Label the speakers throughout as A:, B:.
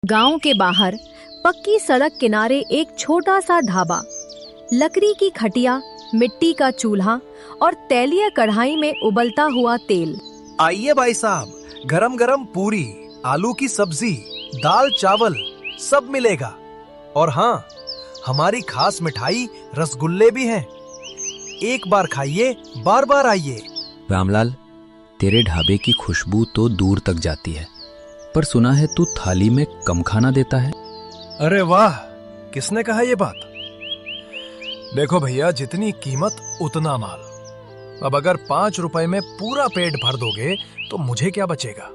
A: गांव के बाहर पक्की सड़क किनारे एक छोटा सा ढाबा। लकड़ी की खटिया, मिट्टी का चूल्हा और तैलीय कढ़ाई में उबलता हुआ तेल।
B: आइए भाई साहब, गरम गरम पूरी, आलू की सब्जी, दाल चावल सब मिलेगा। और हाँ, हमारी खास मिठाई रसगुल्ले भी हैं। एक बार खाइए, बार बार आइए।
C: रामलाल, तेरे ढाबे की खुशबू तो दूर तक जाती है, पर सुना है तू थाली में कम खाना देता है।
B: अरे वाह, किसने कहा ये बात? देखो भैया, जितनी कीमत उतना माल। अब अगर 5 रुपए में पूरा पेट भर दोगे तो मुझे क्या बचेगा?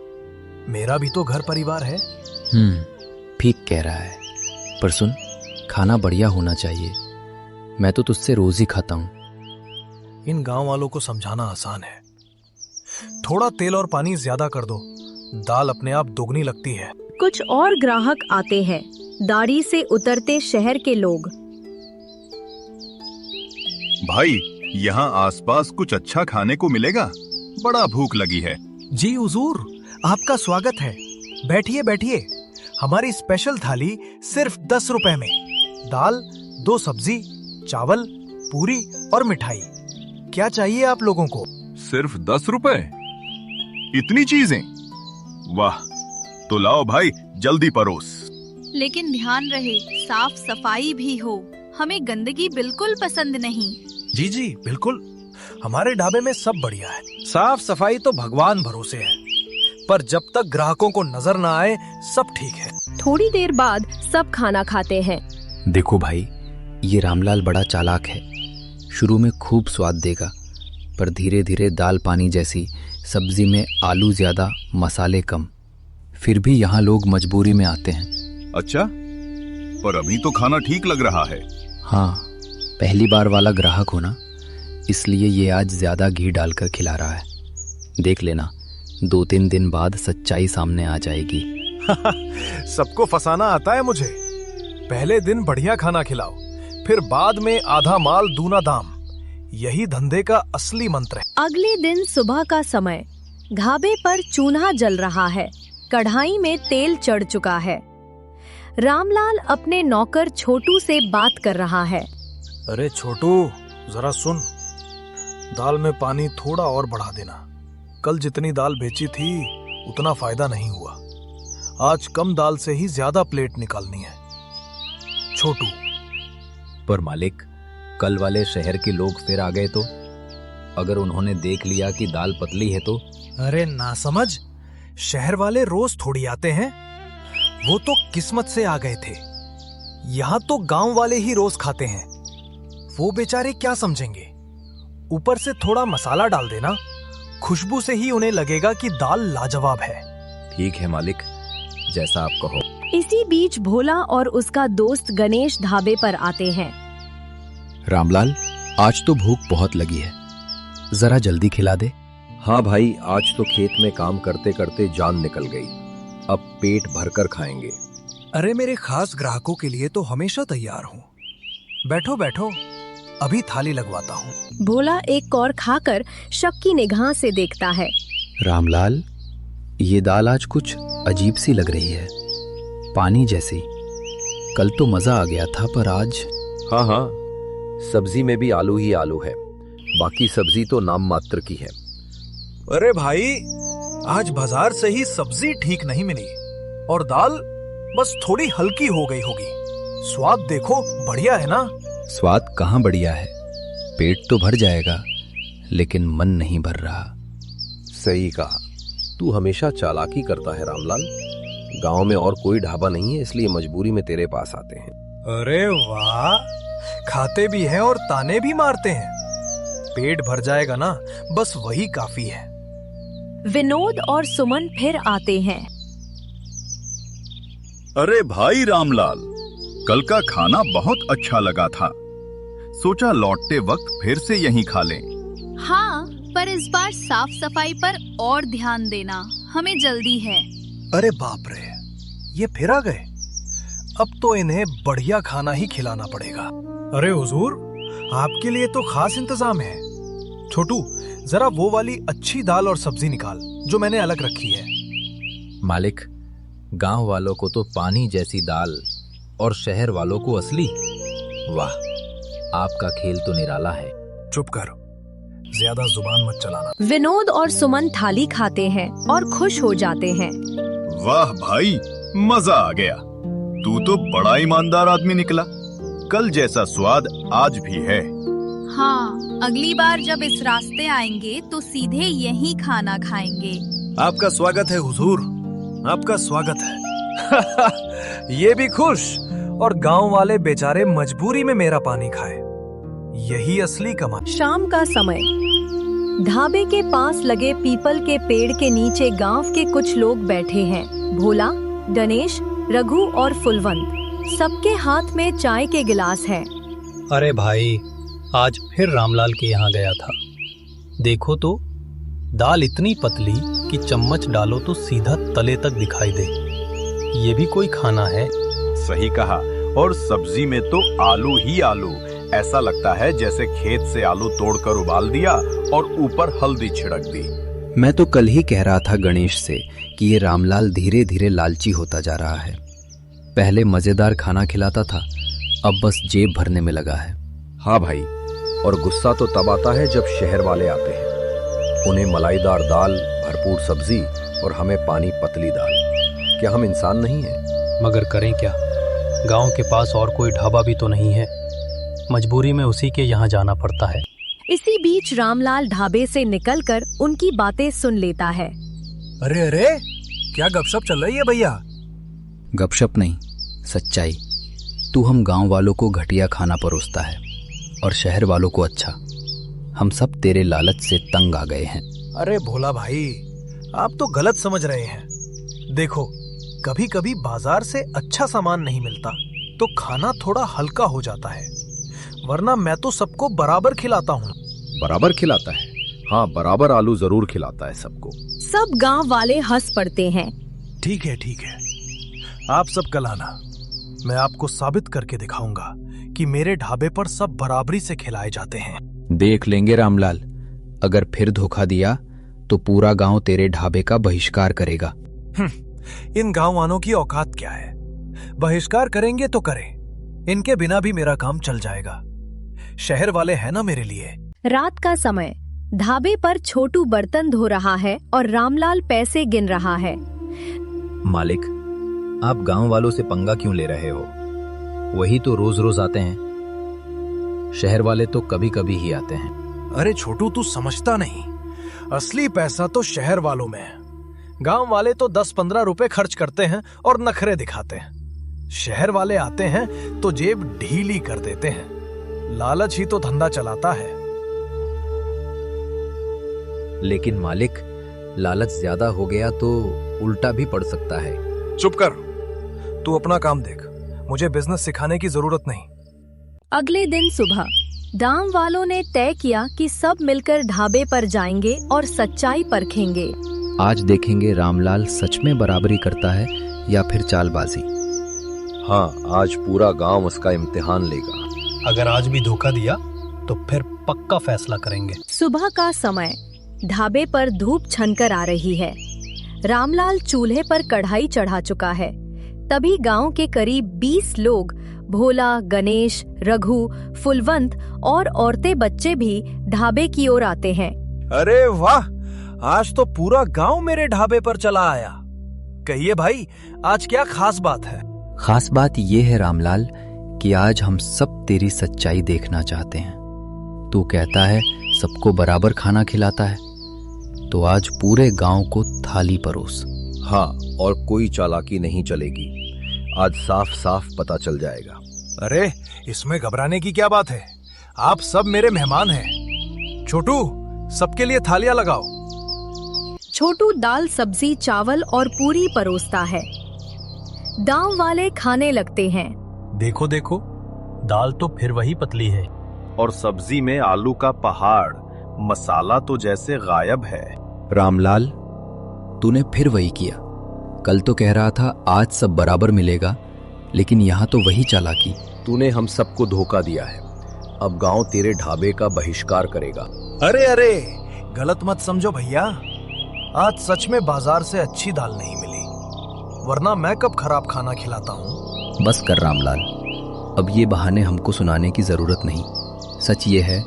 B: मेरा भी तो घर परिवार है।
C: ठीक कह रहा है, पर सुन, खाना बढ़िया होना चाहिए। मैं तो तुझसे रोज ही खाता हूँ।
B: इन गांव वालों को समझाना आसान है। थोड़ा तेल और पानी ज्यादा कर दो, दाल अपने आप दोगुनी लगती है।
A: कुछ और ग्राहक आते हैं, दाढ़ी से उतरते शहर के लोग।
D: भाई, यहाँ आसपास कुछ अच्छा खाने को मिलेगा? बड़ा भूख लगी है।
B: जी हुजूर, आपका स्वागत है। बैठिए बैठिए। हमारी स्पेशल थाली सिर्फ 10 रुपए में। दाल, 2 सब्जी, चावल, पूरी और मिठाई। क्या चाहिए आप लोगों को?
D: सिर्फ 10 रुपए? इतनी चीजें? वाह, तो लाओ भाई, जल्दी परोस।
E: लेकिन ध्यान रहे, साफ सफाई भी हो। हमें गंदगी बिल्कुल पसंद नहीं।
B: जी जी बिल्कुल, हमारे ढाबे में सब बढ़िया है। साफ सफाई तो भगवान भरोसे है, पर जब तक ग्राहकों को नजर ना आए सब ठीक है।
A: थोड़ी देर बाद सब खाना खाते हैं।
C: देखो भाई, ये रामलाल बड़ा चालाक है। शुरू में खूब स्वाद देगा, पर धीरे धीरे दाल पानी जैसी सब्जी में आलू ज्यादा, मसाले कम। फिर भी यहाँ लोग मजबूरी में आते हैं।
D: अच्छा, पर अभी तो खाना ठीक लग रहा है।
C: हाँ, पहली बार वाला ग्राहक हो ना, इसलिए ये आज ज्यादा घी डालकर खिला रहा है। देख लेना, 2-3 दिन बाद सच्चाई सामने आ जाएगी।
B: सबको फंसाना आता है मुझे। पहले दिन बढ़िया खाना खिलाओ, फिर बाद में आधा माल दूना दाम। यही धंधे का असली मंत्र है।
A: अगले दिन सुबह का समय, ढाबे पर चूल्हा जल रहा है, कढ़ाई में तेल चढ़ चुका है। रामलाल अपने नौकर छोटू से बात कर रहा है।
B: अरे छोटू, जरा सुन, दाल में पानी थोड़ा और बढ़ा देना। कल जितनी दाल बेची थी उतना फायदा नहीं हुआ। आज कम दाल से ही ज्यादा प्लेट निकालनी है। छोटू।
C: पर मालिक, कल वाले शहर के लोग फिर आ गए तो? अगर उन्होंने देख लिया कि दाल पतली है तो?
B: अरे ना समझ, शहर वाले रोज थोड़ी आते हैं। वो तो किस्मत से आ गए थे। यहाँ तो गांव वाले ही रोज खाते हैं। वो बेचारे क्या समझेंगे? ऊपर से थोड़ा मसाला डाल देना, खुशबू से ही उन्हें लगेगा कि दाल लाजवाब है।
C: ठीक है मालिक, जैसा आप कहो।
A: इसी बीच भोला और उसका दोस्त गणेश ढाबे पर आते हैं।
C: रामलाल, आज तो भूख बहुत लगी है, जरा जल्दी खिला दे।
F: हाँ भाई, आज तो खेत में काम करते करते जान निकल गई। अब पेट भरकर खाएंगे।
B: अरे मेरे खास ग्राहकों के लिए तो हमेशा तैयार हूँ। बैठो बैठो, अभी थाली लगवाता हूँ।
A: भोला एक कौर खाकर शक की निगाह से देखता है।
C: रामलाल, ये दाल आज कुछ अजीब सी लग रही है, पानी जैसी। कल तो मजा आ गया था, पर आज?
F: हाँ हाँ, सब्जी में भी आलू ही आलू है, बाकी सब्जी तो नाम मात्र की है।
B: अरे भाई, आज बाजार से ही सब्जी ठीक नहीं मिली और दाल बस थोड़ी हल्की हो गई होगी। स्वाद देखो, बढ़िया है ना?
C: स्वाद कहाँ बढ़िया है, पेट तो भर जाएगा, लेकिन मन नहीं भर रहा।
F: सही कहा, तू हमेशा चालाकी करता है रामलाल। गांव में और कोई ढाबा नहीं है, इसलिए मजबूरी में तेरे पास आते हैं।
B: अरे वाह, खाते भी हैं और ताने भी मारते हैं। पेट भर जाएगा ना, बस वही काफी है।
A: विनोद और सुमन फिर आते हैं।
D: अरे भाई रामलाल, कल का खाना बहुत अच्छा लगा था। सोचा लौटते वक्त फिर से यहीं खा लें।
E: हाँ, पर इस बार साफ सफाई पर और ध्यान देना, हमें जल्दी है।
B: अरे बाप रे, ये फिर आ गए। अब तो इन्हें बढ़िया खाना ही खिलाना पड़ेगा। अरे हुजूर, आपके लिए तो खास इंतजाम है। छोटू, जरा वो वाली अच्छी दाल और सब्जी निकाल जो मैंने अलग रखी है।
C: मालिक, गांव वालों को तो पानी जैसी दाल और शहर वालों को असली। वाह, आपका खेल तो निराला है।
B: चुप कर, ज्यादा जुबान मत चलाना।
A: विनोद और सुमन थाली खाते हैं और खुश हो जाते हैं।
D: वाह भाई, मजा आ गया। तू तो बड़ा ईमानदार आदमी निकला। कल जैसा स्वाद आज भी है।
E: हाँ, अगली बार जब इस रास्ते आएंगे तो सीधे यहीं खाना खाएंगे।
B: आपका स्वागत है हुजूर, आपका स्वागत है। ये भी खुश और गांव वाले बेचारे मजबूरी में मेरा पानी खाए। यही असली कमाल।
A: शाम का समय, ढाबे के पास लगे पीपल के पेड़ के नीचे गांव के कुछ लोग बैठे हैं। भोला, गणेश, रघु और फुलवंत, सबके हाथ में चाय के गिलास हैं।
G: अरे भाई, आज फिर रामलाल के यहाँ गया था। देखो तो, दाल इतनी पतली कि चम्मच डालो तो सीधा तले तक दिखाई दे। ये भी कोई खाना है?
D: सही कहा। और सब्जी में तो आलू ही आलू, ऐसा लगता है जैसे खेत से आलू तोड़कर उबाल दिया और ऊपर हल्दी छिड़क दी।
C: मैं तो कल ही कह रहा था गणेश से कि ये रामलाल धीरे धीरे लालची होता जा रहा है। पहले मजेदार खाना खिलाता था, अब बस जेब भरने में लगा है।
F: हाँ भाई, और गुस्सा तो तब आता है जब शहर वाले आते हैं। उन्हें मलाईदार दाल, भरपूर सब्जी और हमें पानी पतली दाल। क्या हम इंसान नहीं हैं?
G: मगर करें क्या? गांव के पास और कोई ढाबा भी तो नहीं है। मजबूरी में उसी के यहाँ जाना पड़ता है।
A: इसी बीच रामलाल ढाबे से निकलकर उनकी बातें सुन लेता है।
B: अरे अरे, क्या गपशप चल रही है भैया?
C: गपशप नहीं, सच्चाई। तू हम गांव वालों को घटिया खाना परोसता है और शहर वालों को अच्छा। हम सब तेरे लालच से तंग आ गए हैं।
B: अरे भोला भाई, आप तो गलत समझ रहे हैं। देखो, कभी कभी बाजार से अच्छा सामान नहीं मिलता तो खाना थोड़ा हल्का हो जाता है, वरना मैं तो सबको बराबर खिलाता हूँ।
F: बराबर खिलाता है? हाँ, बराबर आलू जरूर खिलाता है सबको।
A: सब गांव वाले हंस पड़ते हैं।
B: ठीक है ठीक है, आप सब कल आना। मैं आपको साबित करके दिखाऊंगा कि मेरे ढाबे पर सब बराबरी से खिलाए जाते हैं।
C: देख लेंगे रामलाल, अगर फिर धोखा दिया तो पूरा गांव तेरे ढाबे का बहिष्कार करेगा।
B: इन गांव वालों की औकात क्या है? बहिष्कार करेंगे तो करें, इनके बिना भी मेरा काम चल जाएगा। शहर वाले हैं ना मेरे लिए।
A: रात का समय, ढाबे पर छोटू बर्तन धो रहा है और रामलाल पैसे गिन रहा है।
C: मालिक, आप गांव वालों से पंगा क्यों ले रहे हो? वही तो रोज रोज आते हैं। शहर वाले तो कभी कभी ही आते हैं।
B: अरे छोटू, तू समझता नहीं, असली पैसा तो शहर वालों में है। गांव वाले तो 10-15 रुपए खर्च करते हैं और नखरे दिखाते हैं। शहर वाले आते हैं तो जेब ढीली कर देते हैं। लालच ही तो धंधा चलाता है।
C: लेकिन मालिक, लालच ज्यादा हो गया तो उल्टा भी पड़ सकता है।
B: चुप कर, तू अपना काम देख, मुझे बिजनेस सिखाने की जरूरत नहीं।
A: अगले दिन सुबह, गांव वालों ने तय किया कि सब मिलकर ढाबे पर जाएंगे और सच्चाई परखेंगे।
C: आज देखेंगे रामलाल सच में बराबरी करता है या फिर चालबाजी।
F: हाँ, आज पूरा गांव उसका इम्तिहान लेगा।
G: अगर आज भी धोखा दिया तो फिर पक्का फैसला करेंगे।
A: सुबह का समय, ढाबे पर धूप छनकर आ रही है। रामलाल चूल्हे पर कढ़ाई चढ़ा चुका है। तभी गांव के करीब 20 लोग, भोला, गणेश, रघु, फुलवंत और औरतें बच्चे भी ढाबे की ओर आते हैं।
B: अरे वाह, आज तो पूरा गांव मेरे ढाबे पर चला आया। कहिए भाई, आज क्या खास बात है?
C: खास बात ये है रामलाल कि आज हम सब तेरी सच्चाई देखना चाहते हैं। तू कहता है सबको बराबर खाना खिलाता है, तो आज पूरे गांव को थाली परोस।
F: हाँ, और कोई चालाकी नहीं चलेगी। आज साफ साफ पता चल जाएगा।
B: अरे, इसमें घबराने की क्या बात है? आप सब मेरे मेहमान हैं। छोटू, सबके लिए थालियां लगाओ।
A: छोटू दाल, सब्जी, चावल और पूरी परोसता है। गांव वाले खाने लगते हैं।
G: देखो देखो, दाल तो फिर वही पतली है
D: और सब्जी में आलू का पहाड़, मसाला तो जैसे गायब है।
C: रामलाल, तूने फिर वही किया। कल तो कह रहा था आज सब बराबर मिलेगा, लेकिन यहाँ तो वही चालाकी।
F: तूने हम सबको धोखा दिया है। अब गांव तेरे ढाबे का बहिष्कार करेगा।
B: अरे अरे, गलत मत समझो भैया। आज सच में बाजार से अच्छी दाल नहीं मिली। वरना मैं कब खराब खाना खिलाता हूँ।
C: बस कर रामलाल, अब ये बहाने हमको सुनाने की जरूरत नहीं। सच ये है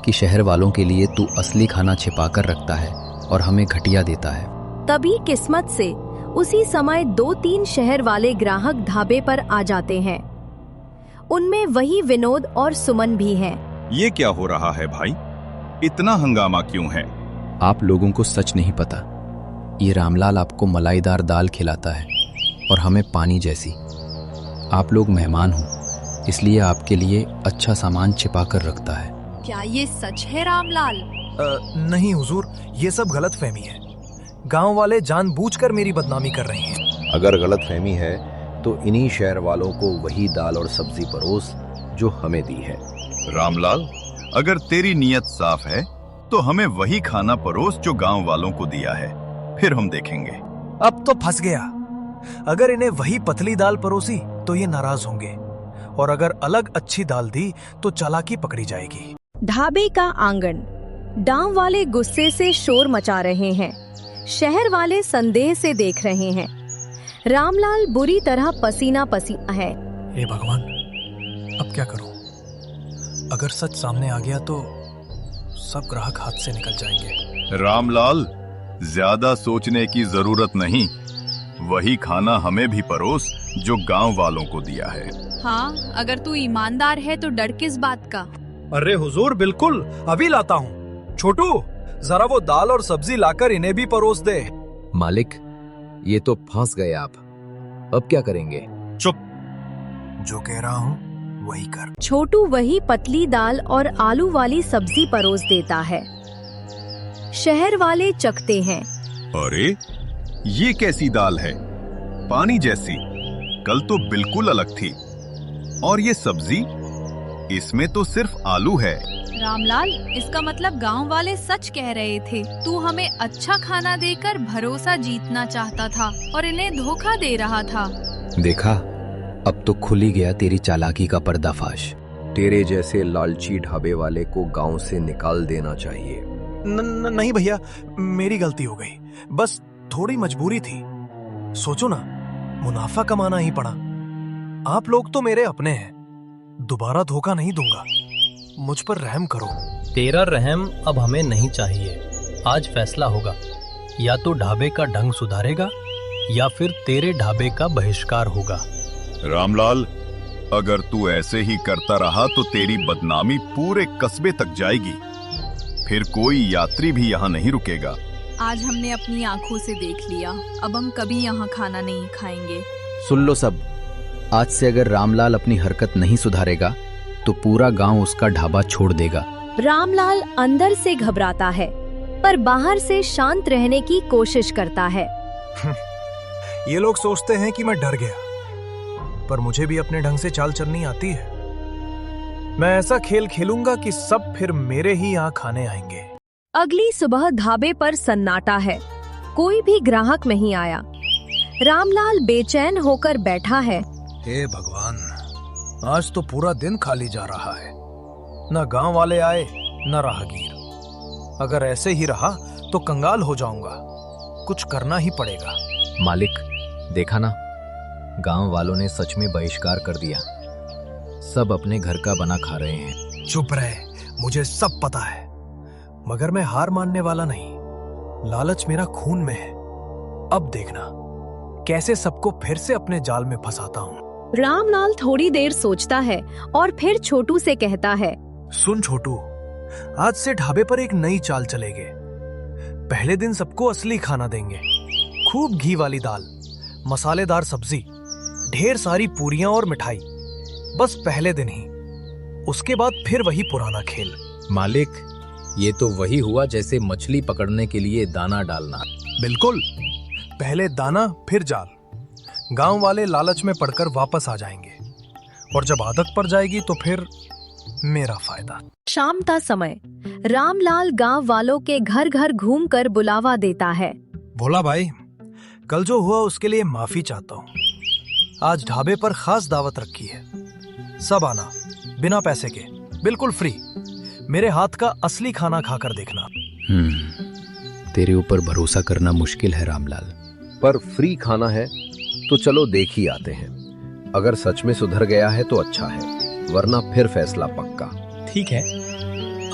C: कि शहर वालों के लिए तू असली खाना छिपा कर रखता है और हमें घटिया देता है।
A: तभी किस्मत से उसी समय 2-3 शहर वाले ग्राहक ढाबे पर आ जाते हैं। उनमें वही विनोद और सुमन भी हैं।
D: ये क्या हो रहा है भाई? इतना हंगामा क्यों है?
C: आप लोगों को सच नहीं पता। ये रामलाल आपको मलाईदार दाल खिलाता है और हमें पानी जैसी। आप लोग मेहमान हो, इसलिए आपके लिए अच्छा सामान छिपा कर रखता है।
E: क्या ये सच है रामलाल?
B: नहीं हुजूर, ये सब गलतफहमी है। गांव वाले जानबूझकर मेरी बदनामी कर रहे हैं।
F: अगर गलतफहमी है तो इन्हीं शहर वालों को वही दाल और सब्जी परोस जो हमें दी है।
D: रामलाल, अगर तेरी नीयत साफ है तो हमें वही खाना परोस जो गांव वालों को दिया है, फिर हम देखेंगे।
B: अब तो फंस गया। अगर इन्हें वही पतली दाल परोसी तो ये नाराज होंगे, और अगर अलग अच्छी दाल दी तो चालाकी पकड़ी जाएगी।
A: ढाबे का आंगन। गांव वाले गुस्से से शोर मचा रहे हैं। शहर वाले संदेह से देख रहे हैं। रामलाल बुरी तरह पसीना पसीना है।
B: हे भगवान, अब क्या करूं? अगर सच सामने आ गया तो सब ग्राहक हाथ से निकल जाएंगे।
D: रामलाल, ज्यादा सोचने की जरूरत नहीं। वही खाना हमें भी परोस जो गांव वालों को दिया है।
E: हाँ, अगर तू ईमानदार है तो डर किस बात का?
B: अरे हुजूर, बिल्कुल, अभी लाता हूँ। छोटू, जरा वो दाल और सब्जी लाकर इन्हें भी परोस दे।
F: मालिक, ये तो फंस गए आप। अब क्या करेंगे?
B: चुप, जो कह रहा हूँ वही कर।
A: छोटू वही पतली दाल और आलू वाली सब्जी परोस देता है। शहर वाले चखते हैं।
D: अरे, ये कैसी दाल है? पानी जैसी। कल तो बिल्कुल अलग थी। और ये सब्जी, इसमें तो सिर्फ आलू है।
E: रामलाल, इसका मतलब गांव वाले सच कह रहे थे। तू हमें अच्छा खाना देकर भरोसा जीतना चाहता था और इन्हें धोखा दे रहा था।
C: देखा, अब तो खुल ही गया तेरी चालाकी का पर्दाफाश।
F: तेरे जैसे लालची ढाबे वाले को गांव से निकाल देना चाहिए।
B: नहीं भैया, मेरी गलती हो गई। बस थोड़ी मजबूरी थी। सोचो ना, मुनाफा कमाना ही पड़ा। आप लोग तो मेरे अपने हैं, दोबारा धोखा नहीं दूंगा। मुझ पर रहम करो।
G: तेरा रहम अब हमें नहीं चाहिए। आज फैसला होगा, या तो ढाबे का ढंग सुधारेगा या फिर तेरे ढाबे का बहिष्कार होगा।
D: रामलाल, अगर तू ऐसे ही करता रहा तो तेरी बदनामी पूरे कस्बे तक जाएगी। फिर कोई यात्री भी यहाँ नहीं रुकेगा।
E: आज हमने अपनी आंखों से देख लिया, अब हम कभी यहाँ खाना नहीं खाएंगे।
C: सुन लो सब, आज से अगर रामलाल अपनी हरकत नहीं सुधारेगा तो पूरा गांव उसका ढाबा छोड़ देगा।
A: रामलाल अंदर से घबराता है, पर बाहर से शांत रहने की कोशिश करता है।
B: ये लोग सोचते हैं कि मैं डर गया, पर मुझे भी अपने ढंग से चाल चलनी आती है। मैं ऐसा खेल खेलूंगा कि सब फिर मेरे ही यहाँ खाने आएंगे।
A: अगली सुबह ढाबे पर सन्नाटा है। कोई भी ग्राहक नहीं आया। रामलाल बेचैन होकर बैठा है।
B: हे भगवान, आज तो पूरा दिन खाली जा रहा है। न गांव वाले आए न राहगीर। अगर ऐसे ही रहा तो कंगाल हो जाऊंगा। कुछ करना ही पड़ेगा।
C: मालिक, देखा ना, गांव वालों ने सच में बहिष्कार कर दिया। सब अपने घर का बना खा रहे हैं।
B: चुप रहे, मुझे सब पता है, मगर मैं हार मानने वाला नहीं। लालच मेरा खून में है। अब देखना कैसे सबको फिर से अपने जाल में फंसाता हूँ।
A: रामलाल थोड़ी देर सोचता है और फिर छोटू से कहता है,
B: सुन छोटू, आज से ढाबे पर एक नई चाल चलेगे। पहले दिन सबको असली खाना देंगे। खूब घी वाली दाल, मसालेदार सब्जी, ढेर सारी पूरियां और मिठाई। बस पहले दिन ही। उसके बाद फिर वही पुराना खेल।
C: मालिक, ये तो वही हुआ जैसे मछली पकड़ने के लिए दाना डालना।
B: बिल्कुल, पहले दाना फिर जाल। गांव वाले लालच में पड़कर वापस आ जाएंगे, और जब आदत पड़ जाएगी तो फिर मेरा फायदा।
A: शाम का समय। रामलाल गांव वालों के घर घर घूमकर बुलावा देता है।
B: भोला भाई, कल जो हुआ उसके लिए माफी चाहता हूँ। आज ढाबे पर खास दावत रखी है। सब आना, बिना पैसे के, बिल्कुल फ्री। मेरे हाथ का असली खाना खाकर देखना।
C: तेरे ऊपर भरोसा करना मुश्किल है रामलाल।
F: पर फ्री खाना है तो चलो देख ही आते हैं। अगर सच में सुधर गया है तो अच्छा है, वरना फिर फैसला पक्का।
G: ठीक है,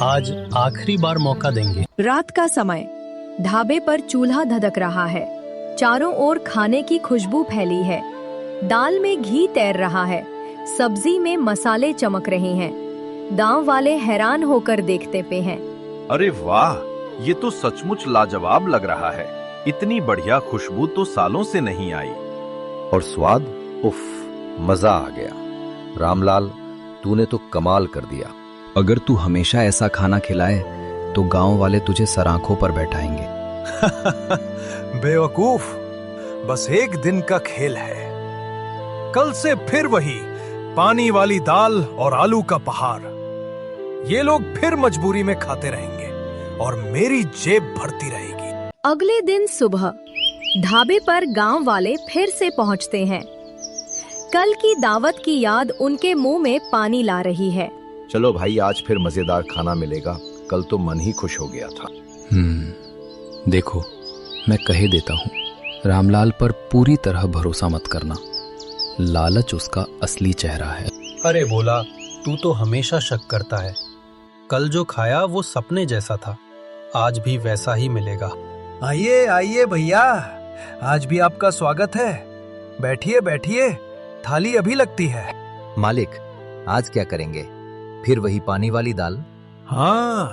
G: आज आखिरी बार मौका देंगे।
A: रात का समय, ढाबे पर चूल्हा धधक रहा है। चारों ओर खाने की खुशबू फैली है। दाल में घी तैर रहा है, सब्जी में मसाले चमक रहे हैं। गांव वाले हैरान होकर देखते पे हैं।
D: अरे वाह, ये तो सचमुच लाजवाब लग रहा है। इतनी बढ़िया खुशबू तो सालों से नहीं आई।
F: और स्वाद, उफ, मजा आ गया। रामलाल, तूने तो कमाल कर दिया।
C: अगर तू हमेशा ऐसा खाना खिलाए तो गांव वाले तुझे सराखों पर बैठाएंगे।
B: बेवकूफ, बस एक दिन का खेल है। कल से फिर वही पानी वाली दाल और आलू का पहाड़। ये लोग फिर मजबूरी में खाते रहेंगे और मेरी जेब भरती रहेगी।
A: अगले दिन सुबह ढाबे पर गांव वाले फिर से पहुंचते हैं। कल की दावत की याद उनके मुंह में पानी ला रही है।
F: चलो भाई, आज फिर मजेदार खाना मिलेगा। कल तो मन ही खुश हो गया था।
C: देखो, मैं कहे देता हूँ, रामलाल पर पूरी तरह भरोसा मत करना। लालच उसका असली चेहरा है।
G: अरे बोला, तू तो हमेशा शक करता है। कल जो खाया वो सपने जैसा था, आज भी वैसा ही मिलेगा।
B: आइए आइए भैया, आज भी आपका स्वागत है। बैठिए बैठिए, थाली अभी लगती है।
H: मालिक, आज क्या करेंगे? फिर वही पानी वाली दाल?
B: हाँ,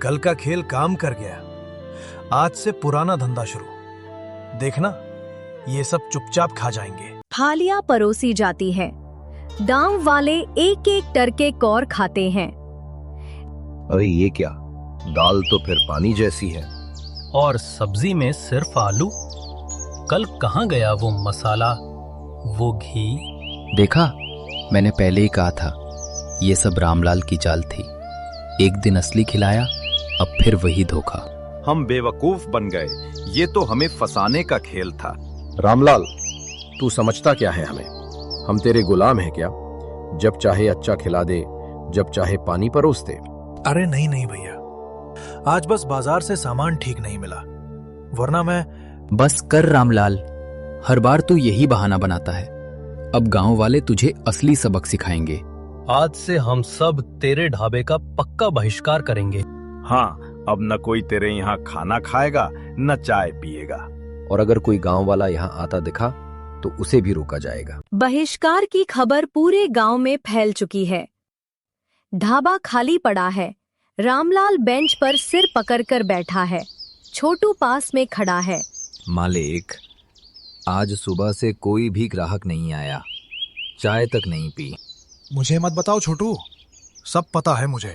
B: कल का खेल काम कर गया। आज से पुराना धंधा शुरू। देखना, ये सब चुपचाप खा जाएंगे।
A: थालियां परोसी जाती है। गांव वाले एक एक टरके कौर खाते हैं।
F: अरे ये क्या, दाल तो फिर पानी जैसी है।
G: और सब्जी में सिर्फ आलू। कल कहाँ गया वो मसाला, वो घी?
C: देखा, मैंने पहले ही कहा था, ये सब रामलाल की चाल थी। एक दिन असली खिलाया, अब फिर वही धोखा।
D: हम बेवकूफ बन गए। ये तो हमें फंसाने का खेल था।
F: रामलाल, तू समझता क्या है हमें? हम तेरे गुलाम हैं क्या? जब चाहे अच्छा खिला दे, जब चाहे पानी परोस दे।
B: अरे नहीं नहीं भैया, आज बस बाजार से सामान ठीक नहीं मिला, वरना मैं।
C: बस कर रामलाल, हर बार तू यही बहाना बनाता है। अब गांव वाले तुझे असली सबक सिखाएंगे।
G: आज से हम सब तेरे ढाबे का पक्का बहिष्कार करेंगे।
D: हाँ, अब न कोई तेरे यहाँ खाना खाएगा न चाय पिएगा।
F: और अगर कोई गांव वाला यहाँ आता दिखा तो उसे भी रोका जाएगा।
A: बहिष्कार की खबर पूरे गांव में फैल चुकी है। ढाबा खाली पड़ा है। रामलाल बेंच पर सिर पकड़कर बैठा है। छोटू पास में खड़ा है।
H: मालिक, आज सुबह से कोई भी ग्राहक नहीं आया, चाय तक नहीं पी।
B: मुझे मत बताओ छोटू, सब पता है मुझे।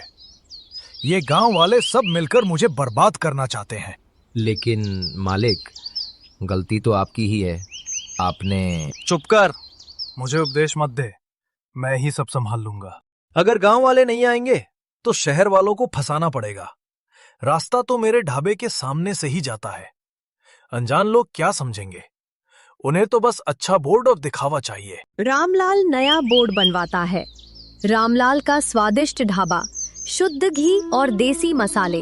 B: ये गांव वाले सब मिलकर मुझे बर्बाद करना चाहते हैं।
H: लेकिन मालिक, गलती तो आपकी ही है। आपने।
B: चुप कर, मुझे उपदेश मत दे, मैं ही सब संभाल लूंगा। अगर गांव वाले नहीं आएंगे तो शहर वालों को फंसाना पड़ेगा। रास्ता तो मेरे ढाबे के सामने से ही जाता है। अनजान लोग क्या समझेंगे? उन्हें तो बस अच्छा बोर्ड और दिखावा चाहिए।
A: रामलाल नया बोर्ड बनवाता है। रामलाल का स्वादिष्ट ढाबा, शुद्ध घी और देसी मसाले।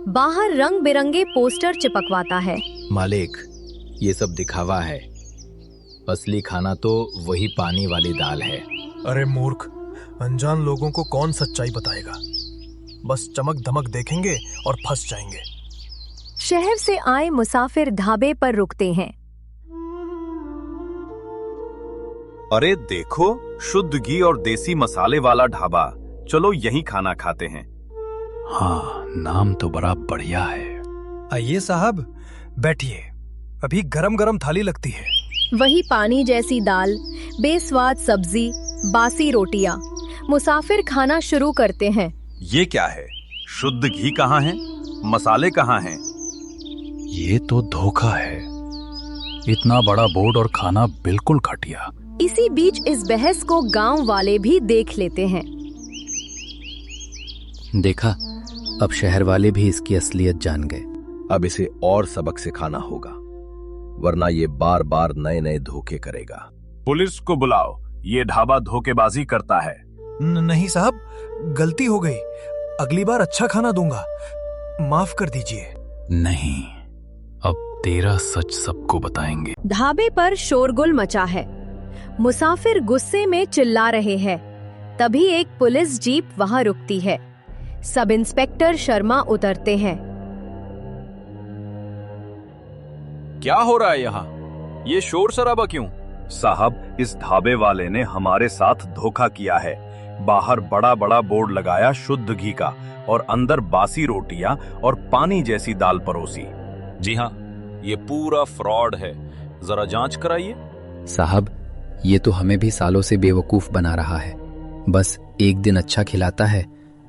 A: बाहर रंग बिरंगे पोस्टर चिपकवाता है।
H: मालिक, ये सब दिखावा है, असली खाना तो वही पानी वाली दाल है।
B: अरे मूर्ख, अनजान लोगों को कौन सच्चाई बताएगा? बस चमक धमक देखेंगे और फंस जाएंगे।
A: शहर से आए मुसाफिर ढाबे पर रुकते हैं।
D: अरे देखो, शुद्ध घी और देसी मसाले वाला ढाबा। चलो यहीं खाना खाते हैं।
G: हाँ, नाम तो बड़ा बढ़िया है।
B: आइए साहब, बैठिए, अभी गरम गरम थाली लगती है।
A: वही पानी जैसी दाल, बेस्वाद सब्जी, बासी रोटियां। मुसाफिर खाना शुरू करते हैं।
D: ये क्या है? शुद्ध घी कहाँ है? मसाले कहाँ हैं?
G: ये तो धोखा है। इतना बड़ा बोर्ड और खाना बिल्कुल घटिया।
A: इसी बीच इस बहस को गांव वाले भी देख लेते हैं।
C: देखा, अब शहर वाले भी इसकी असलियत जान गए।
F: अब इसे और सबक सिखाना होगा, वरना ये बार बार नए नए धोखे करेगा।
D: पुलिस को बुलाओ, ये ढाबा धोखेबाजी करता है।
B: नहीं साहब, गलती हो गई। अगली बार अच्छा खाना दूंगा, माफ कर दीजिए।
G: नहीं, अब
I: तेरा सच सबको बताएंगे।
A: ढाबे पर शोरगुल मचा है। मुसाफिर गुस्से में चिल्ला रहे हैं। तभी एक पुलिस जीप वहां रुकती है। सब इंस्पेक्टर शर्मा उतरते हैं।
J: क्या हो रहा है यहाँ? ये शोर शराबा क्यों?
D: साहब, इस ढाबे वाले ने हमारे साथ धोखा किया है। बाहर बड़ा बड़ा बोर्ड लगाया शुद्ध घी का और अंदर बासी रोटियां और पानी जैसी दाल परोसी।
J: जी हाँ, ये पूरा फ्रॉड है। जरा जांच कराइए।
C: साहब, ये तो हमें भी सालों से बेवकूफ बना रहा है। बस एक दिन अच्छा खिलाता है,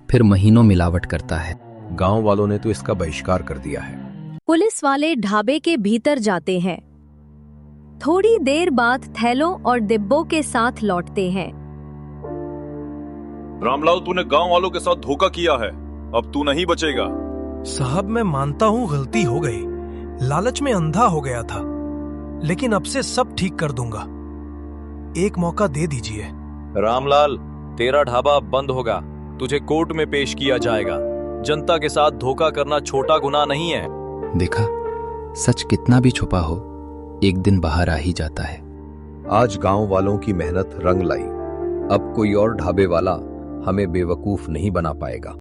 C: फिर महीनों मिलावट करता है।
F: गांव वालों ने तो इसका बहिष्कार कर दिया है।
A: पुलिस वाले ढाबे के भीतर जाते हैं। थोड़ी देर बाद थैलों और डिब्बों के साथ लौटते हैं।
J: रामलाल, तूने गांव वालों के साथ धोखा किया है। अब तू नहीं बचेगा।
B: साहब, मैं मानता हूँ गलती हो गई, लालच में अंधा हो गया था, लेकिन अब से सब ठीक कर दूंगा। एक मौका दे दीजिए।
J: रामलाल, तेरा ढाबा अब बंद होगा। तुझे कोर्ट में पेश किया जाएगा। जनता के साथ धोखा करना छोटा गुनाह नहीं है।
C: देखा, सच कितना भी छुपा हो, एक दिन बाहर आ ही जाता है।
F: आज गांव वालों की मेहनत रंग लाई। अब कोई और ढाबे वाला हमें बेवकूफ नहीं बना पाएगा।